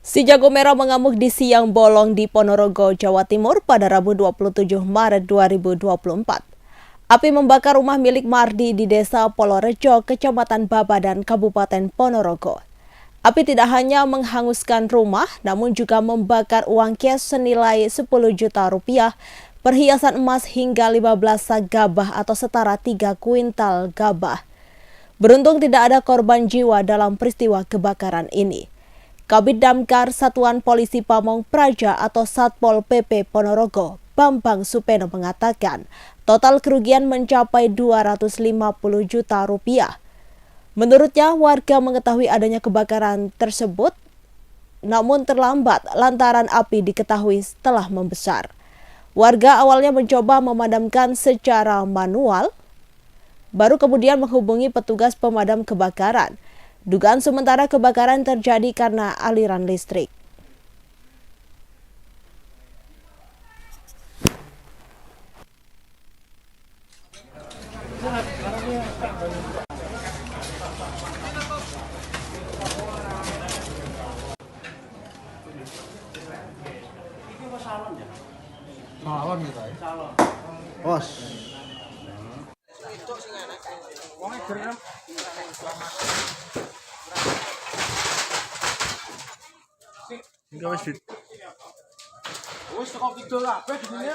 Si jago merah mengamuk di siang bolong di Ponorogo, Jawa Timur pada Rabu 27 Maret 2024. Api membakar rumah milik Mardi di Desa Polorejo, Kecamatan Babadan, Kabupaten Ponorogo. Api tidak hanya menghanguskan rumah, namun juga membakar uang cash senilai 10 juta rupiah, perhiasan emas hingga 15 sak gabah atau setara 3 kuintal gabah. Beruntung tidak ada korban jiwa dalam peristiwa kebakaran ini. Kabid Damkar Satuan Polisi Pamong Praja atau Satpol PP Ponorogo, Bambang Supeno mengatakan, total kerugian mencapai 250 juta rupiah. Menurutnya, warga mengetahui adanya kebakaran tersebut, namun terlambat lantaran api diketahui setelah membesar. Warga awalnya mencoba memadamkan secara manual, baru kemudian menghubungi petugas pemadam kebakaran. Dugaan sementara kebakaran terjadi karena aliran listrik. Salon gitu ya. Bos. Enggak wis. Wis kok kidul kabeh di sini.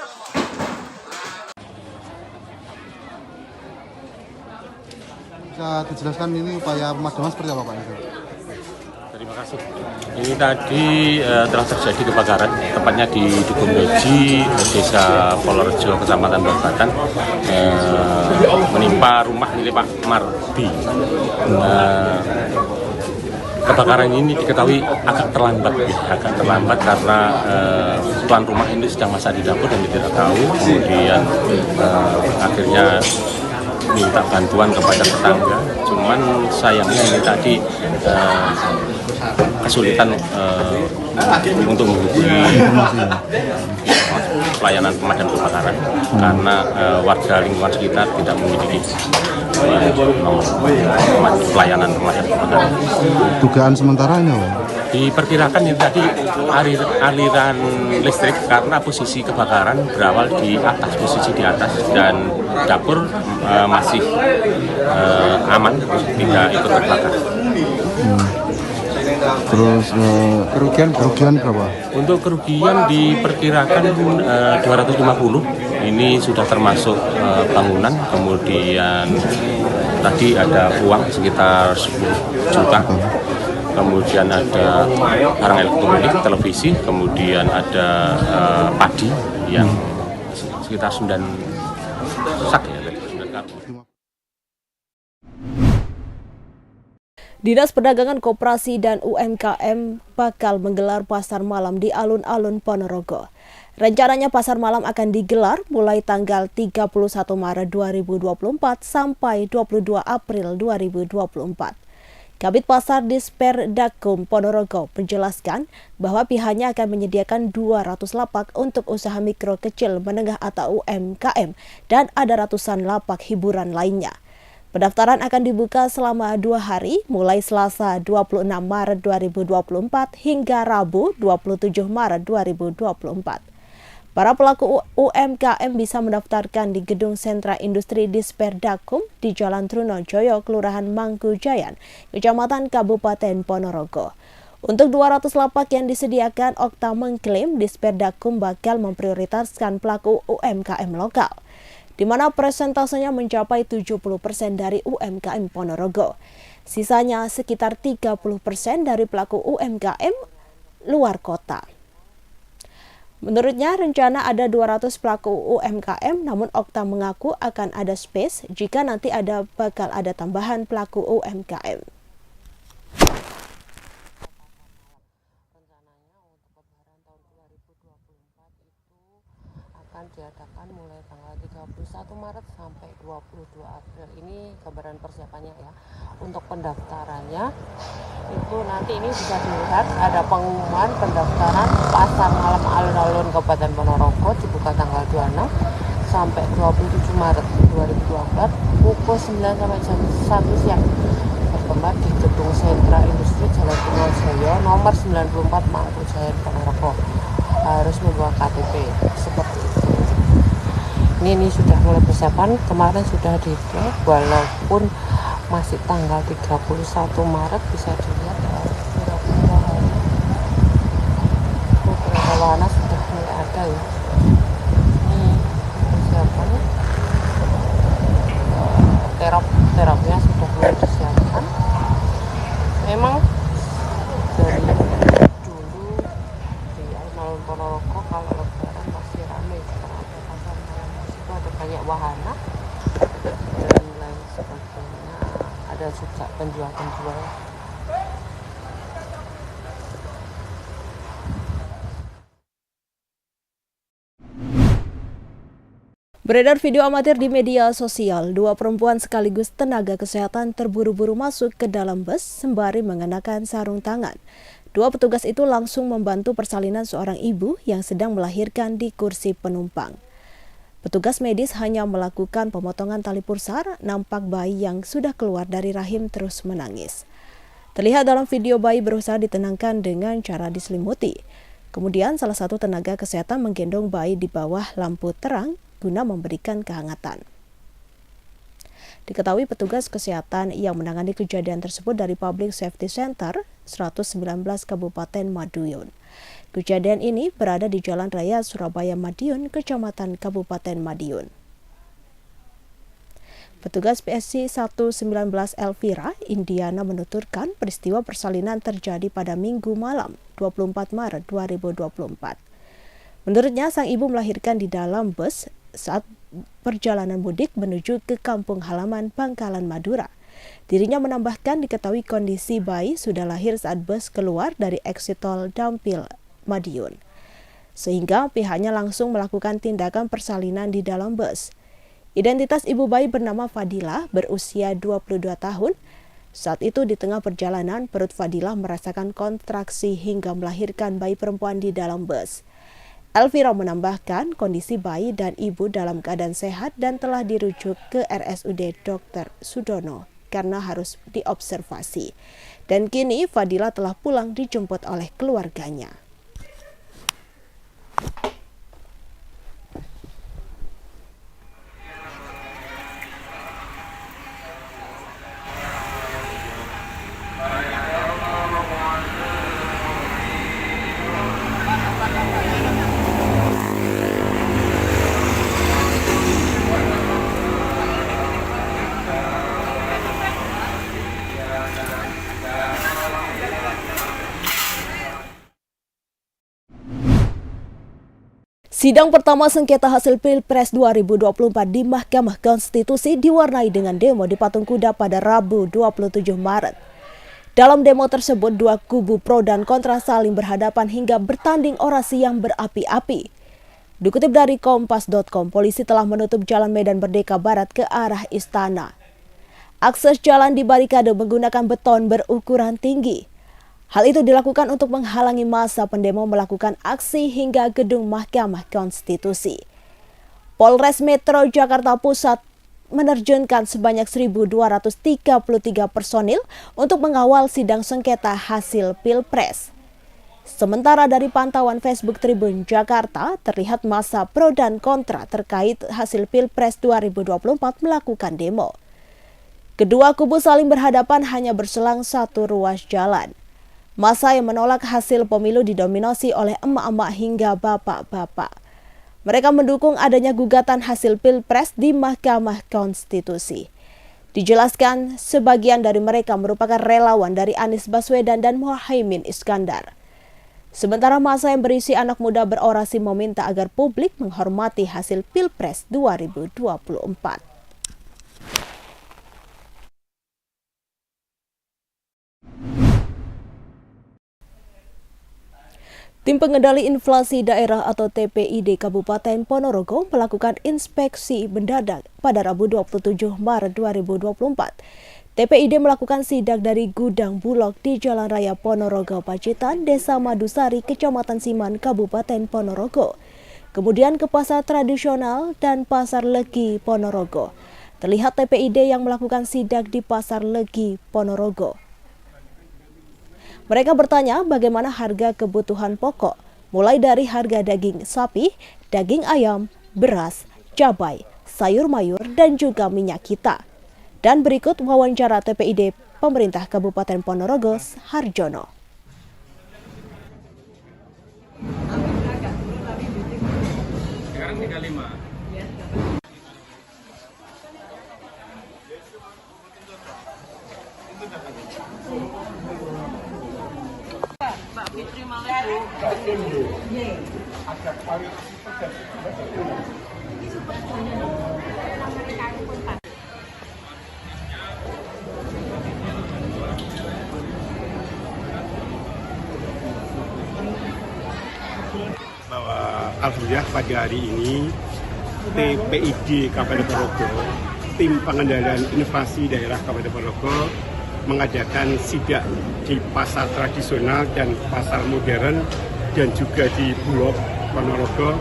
Bisa dijelaskan ini upaya pemadaman seperti apa, Pak? Terima kasih. Ini tadi telah terjadi kebakaran, tepatnya di Dugun Beji, Desa Polorejo, Kecamatan Babadan, menimpa rumah milik Pak Mardi. Kebakaran ini diketahui agak terlambat karena tuan rumah ini sedang masak di dapur dan tidak tahu, kemudian akhirnya minta bantuan kepada tetangga. Cuman sayangnya ini tadi kesulitan untuk menghubungi pelayanan pemadam kebakaran karena warga lingkungan sekitar tidak memiliki nomor pelayanan pemadam kebakaran. Dugaan sementaranya, Pak? Diperkirakan ini tadi aliran listrik karena posisi kebakaran berawal di atas, posisi di atas, dan dapur masih aman, tidak ikut terbakar. Terus kerugian berapa? Untuk kerugian diperkirakan 250. Ini sudah termasuk bangunan, kemudian tadi ada uang sekitar 10 juta. Kemudian ada barang elektronik, televisi, kemudian ada padi yang sekitar 9 sak ya, 9 karung. Dinas Perdagangan Koperasi dan UMKM bakal menggelar pasar malam di alun-alun Ponorogo. Rencananya pasar malam akan digelar mulai tanggal 31 Maret 2024 sampai 22 April 2024. Kabid Pasar Disperdakum Ponorogo menjelaskan bahwa pihaknya akan menyediakan 200 lapak untuk usaha mikro kecil menengah atau UMKM dan ada ratusan lapak hiburan lainnya. Pendaftaran akan dibuka selama 2 hari mulai Selasa 26 Maret 2024 hingga Rabu 27 Maret 2024. Para pelaku UMKM bisa mendaftarkan di Gedung Sentra Industri Disperdakum di Jalan Trunojoyo, Kelurahan Mangkujayan, Kecamatan Kabupaten Ponorogo. Untuk 200 lapak yang disediakan, Okta mengklaim Disperdakum bakal memprioritaskan pelaku UMKM lokal, di mana persentasenya mencapai 70% dari UMKM Ponorogo. Sisanya sekitar 30% dari pelaku UMKM luar kota. Menurutnya, rencana ada 200 pelaku UMKM, namun Okta mengaku akan ada space jika nanti bakal ada tambahan pelaku UMKM. Rencananya untuk Lebaran tahun 2024 itu akan diadakan mulai tanggal 31 Maret sampai 22 April. Ini gambaran persiapannya ya. Untuk pendaftarannya itu nanti ini bisa dilihat ada pengumuman pendaftaran pasar malam alun-alun Kabupaten Ponorogo dibuka tanggal 26 sampai 27 Maret 2024 pukul 9 sampai jam 1 siang. Kembar di Gedung Sentra Industri Jalan Purwojoyo nomor 94 Mangkujayan Ponorogo. Harus membawa KTP seperti itu. Ini sudah mulai persiapan, kemarin sudah di-vlog walaupun masih tanggal 31 Maret bisa dilihat beberapa wahana sudah mulai ada ya. Ini persiapan terapnya sudah mulai disiapkan. Memang dari dulu di alun-alun Ponorogo kalau lebaran masih ramai karena ada pasar malam di situ, ada banyak wahana dan lain sebagainya, ada juga penjual-penjual. Beredar video amatir di media sosial, dua perempuan sekaligus tenaga kesehatan terburu-buru masuk ke dalam bus sembari mengenakan sarung tangan. Dua petugas itu langsung membantu persalinan seorang ibu yang sedang melahirkan di kursi penumpang. Petugas medis hanya melakukan pemotongan tali pusar, nampak bayi yang sudah keluar dari rahim terus menangis. Terlihat dalam video bayi berusaha ditenangkan dengan cara diselimuti. Kemudian salah satu tenaga kesehatan menggendong bayi di bawah lampu terang guna memberikan kehangatan. Diketahui petugas kesehatan yang menangani kejadian tersebut dari Public Safety Center 119 Kabupaten Madiun. Kejadian ini berada di Jalan Raya Surabaya Madiun, Kecamatan Kabupaten Madiun. Petugas PSC 119 Elvira, Indiana menuturkan peristiwa persalinan terjadi pada Minggu malam 24 Maret 2024. Menurutnya, sang ibu melahirkan di dalam bus saat perjalanan mudik menuju ke kampung halaman Bangkalan, Madura. Dirinya menambahkan diketahui kondisi bayi sudah lahir saat bus keluar dari exit tol Dampil, Madiun. Sehingga pihaknya langsung melakukan tindakan persalinan di dalam bus. Identitas ibu bayi bernama Fadila, berusia 22 tahun. Saat itu di tengah perjalanan, perut Fadila merasakan kontraksi hingga melahirkan bayi perempuan di dalam bus. Elvira menambahkan kondisi bayi dan ibu dalam keadaan sehat dan telah dirujuk ke RSUD Dr. Sudono karena harus diobservasi. Dan kini Fadila telah pulang dijemput oleh keluarganya. Sidang pertama sengketa hasil Pilpres 2024 di Mahkamah Konstitusi diwarnai dengan demo di Patung Kuda pada Rabu 27 Maret. Dalam demo tersebut, dua kubu pro dan kontra saling berhadapan hingga bertanding orasi yang berapi-api. Dikutip dari Kompas.com, polisi telah menutup Jalan Medan Merdeka Barat ke arah istana. Akses jalan dibarikade menggunakan beton berukuran tinggi. Hal itu dilakukan untuk menghalangi massa pendemo melakukan aksi hingga gedung Mahkamah Konstitusi. Polres Metro Jakarta Pusat menerjunkan sebanyak 1.233 personil untuk mengawal sidang sengketa hasil Pilpres. Sementara dari pantauan Facebook Tribun Jakarta, terlihat massa pro dan kontra terkait hasil Pilpres 2024 melakukan demo. Kedua kubu saling berhadapan hanya berselang satu ruas jalan. Massa yang menolak hasil pemilu didominasi oleh emak-emak hingga bapak-bapak. Mereka mendukung adanya gugatan hasil Pilpres di Mahkamah Konstitusi. Dijelaskan, sebagian dari mereka merupakan relawan dari Anies Baswedan dan Muhaimin Iskandar. Sementara massa yang berisi anak muda berorasi meminta agar publik menghormati hasil Pilpres 2024. Tim Pengendali Inflasi Daerah atau TPID Kabupaten Ponorogo melakukan inspeksi mendadak pada Rabu 27 Maret 2024. TPID melakukan sidak dari gudang Bulog di Jalan Raya Ponorogo Pacitan, Desa Madusari, Kecamatan Siman, Kabupaten Ponorogo. Kemudian ke pasar tradisional dan pasar Legi Ponorogo. terlihat TPID yang melakukan sidak di Pasar Legi, Ponorogo. Mereka bertanya bagaimana harga kebutuhan pokok, mulai dari harga daging sapi, daging ayam, beras, cabai, sayur mayur, dan juga minyak kita. Dan berikut wawancara TPID Pemerintah Kabupaten Ponorogo, Harjono. Sekarang 35. Mbak Fitri Malibu. Bahwa alhamdulillah pada hari ini TPID Kabupaten Ponorogo, tim pengendalian inovasi daerah Kabupaten Ponorogo mengadakan sidak di pasar tradisional dan pasar modern dan juga di Bulog Ponorogo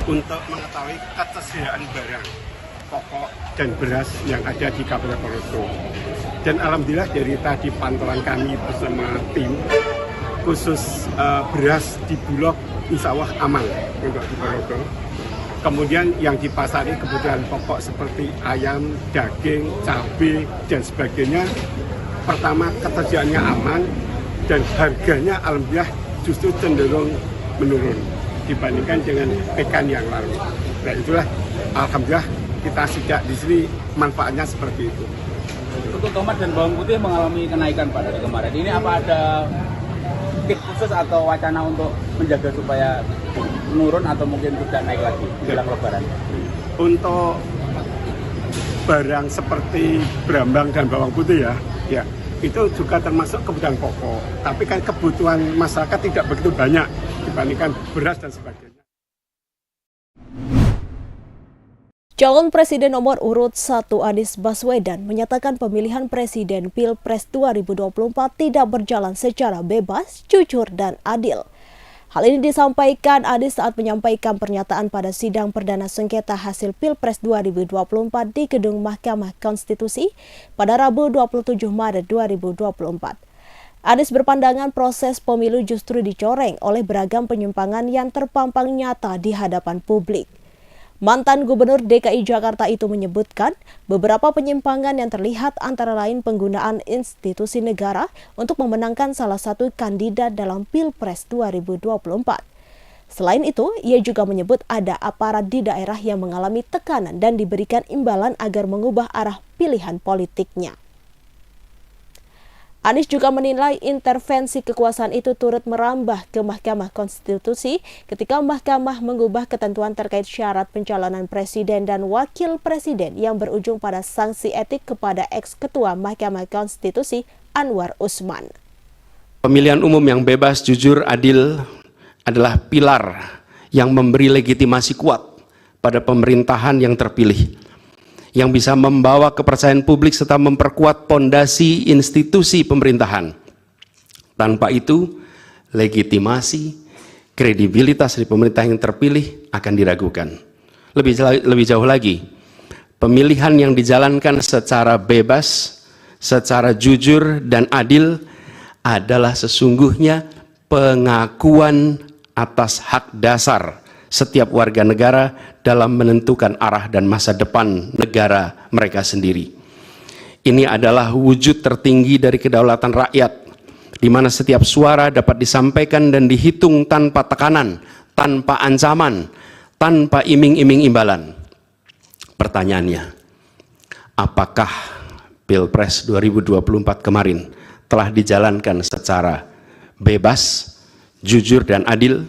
untuk mengetahui ketersediaan barang pokok dan beras yang ada di Kabupaten Ponorogo. Dan alhamdulillah dari tadi pantauan kami bersama tim khusus beras di Bulog insya Allah aman untuk di Ponorogo. Kemudian yang dipasari kebutuhan pokok seperti ayam, daging, cabai, dan sebagainya. Pertama, ketersediaannya aman dan harganya alhamdulillah justru cenderung menurun dibandingkan dengan pekan yang lalu. Nah itulah alhamdulillah kita sidak di sini manfaatnya seperti itu. Untuk tomat dan bawang putih mengalami kenaikan Pak dari kemarin. Ini apa ada tips khusus atau wacana untuk menjaga supaya menurun atau mungkin tidak naik lagi jelang Lebaran? Untuk barang seperti berambang dan bawang putih ya itu juga termasuk kebutuhan pokok. Tapi kan kebutuhan masyarakat tidak begitu banyak dibandingkan beras dan sebagainya. Calon Presiden nomor urut 1 Anies Baswedan menyatakan pemilihan Presiden Pilpres 2024 tidak berjalan secara bebas, jujur, dan adil. Hal ini disampaikan Anies saat menyampaikan pernyataan pada sidang perdana sengketa hasil Pilpres 2024 di Gedung Mahkamah Konstitusi pada Rabu 27 Maret 2024. Anies berpandangan proses pemilu justru dicoreng oleh beragam penyimpangan yang terpampang nyata di hadapan publik. Mantan Gubernur DKI Jakarta itu menyebutkan beberapa penyimpangan yang terlihat antara lain penggunaan institusi negara untuk memenangkan salah satu kandidat dalam Pilpres 2024. Selain itu, ia juga menyebut ada aparat di daerah yang mengalami tekanan dan diberikan imbalan agar mengubah arah pilihan politiknya. Anies juga menilai intervensi kekuasaan itu turut merambah ke Mahkamah Konstitusi ketika Mahkamah mengubah ketentuan terkait syarat pencalonan presiden dan wakil presiden yang berujung pada sanksi etik kepada ex-ketua Mahkamah Konstitusi Anwar Usman. Pemilihan umum yang bebas, jujur, adil adalah pilar yang memberi legitimasi kuat pada pemerintahan yang terpilih, yang bisa membawa kepercayaan publik serta memperkuat pondasi institusi pemerintahan. Tanpa itu, legitimasi, kredibilitas dari pemerintah yang terpilih akan diragukan. Lebih jauh lagi, pemilihan yang dijalankan secara bebas, secara jujur dan adil adalah sesungguhnya pengakuan atas hak dasar setiap warga negara dalam menentukan arah dan masa depan negara mereka sendiri. Ini adalah wujud tertinggi dari kedaulatan rakyat, di mana setiap suara dapat disampaikan dan dihitung tanpa tekanan, tanpa ancaman, tanpa iming-iming imbalan. Pertanyaannya, apakah Pilpres 2024 kemarin telah dijalankan secara bebas, jujur, dan adil?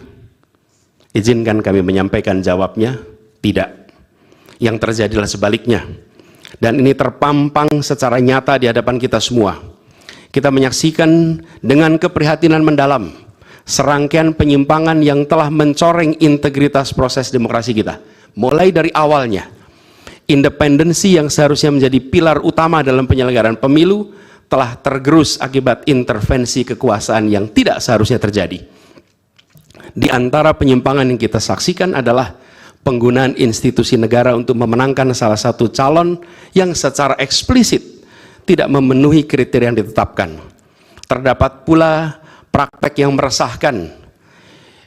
Izinkan kami menyampaikan jawabnya, tidak. Yang terjadilah sebaliknya. Dan ini terpampang secara nyata di hadapan kita semua. Kita menyaksikan dengan keprihatinan mendalam serangkaian penyimpangan yang telah mencoreng integritas proses demokrasi kita. Mulai dari awalnya, independensi yang seharusnya menjadi pilar utama dalam penyelenggaraan pemilu telah tergerus akibat intervensi kekuasaan yang tidak seharusnya terjadi. Di antara penyimpangan yang kita saksikan adalah penggunaan institusi negara untuk memenangkan salah satu calon yang secara eksplisit tidak memenuhi kriteria yang ditetapkan. Terdapat pula praktek yang meresahkan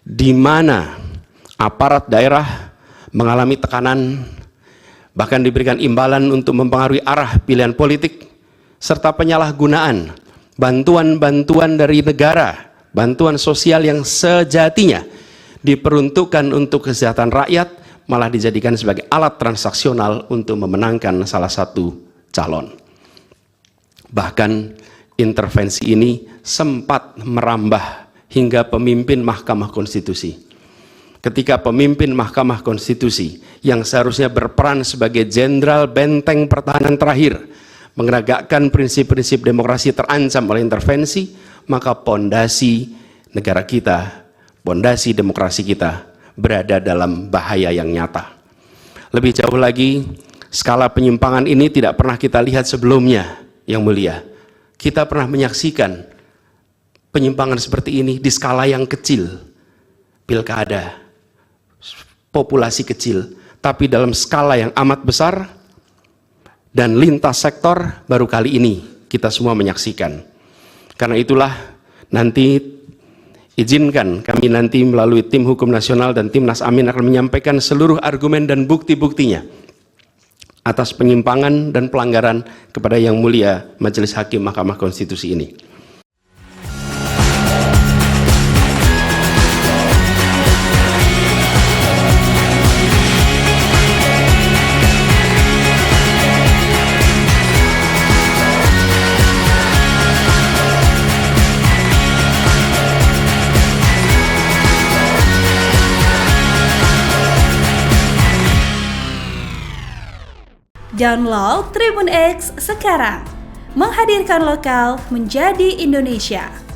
di mana aparat daerah mengalami tekanan, bahkan diberikan imbalan untuk mempengaruhi arah pilihan politik, serta penyalahgunaan bantuan-bantuan dari negara, bantuan sosial yang sejatinya diperuntukkan untuk kesejahteraan rakyat, malah dijadikan sebagai alat transaksional untuk memenangkan salah satu calon. Bahkan intervensi ini sempat merambah hingga pemimpin Mahkamah Konstitusi. Ketika pemimpin Mahkamah Konstitusi yang seharusnya berperan sebagai jenderal benteng pertahanan terakhir menegakkan prinsip-prinsip demokrasi terancam oleh intervensi, maka pondasi negara kita, pondasi demokrasi kita berada dalam bahaya yang nyata. Lebih jauh lagi, skala penyimpangan ini tidak pernah kita lihat sebelumnya, Yang Mulia. Kita pernah menyaksikan penyimpangan seperti ini di skala yang kecil, pilkada, populasi kecil, tapi dalam skala yang amat besar dan lintas sektor baru kali ini kita semua menyaksikan. Karena itulah nanti izinkan kami nanti melalui tim hukum nasional dan Timnas Amin akan menyampaikan seluruh argumen dan bukti-buktinya atas penyimpangan dan pelanggaran kepada Yang Mulia Majelis Hakim Mahkamah Konstitusi ini. Download Tribun X sekarang, menghadirkan lokal menjadi Indonesia.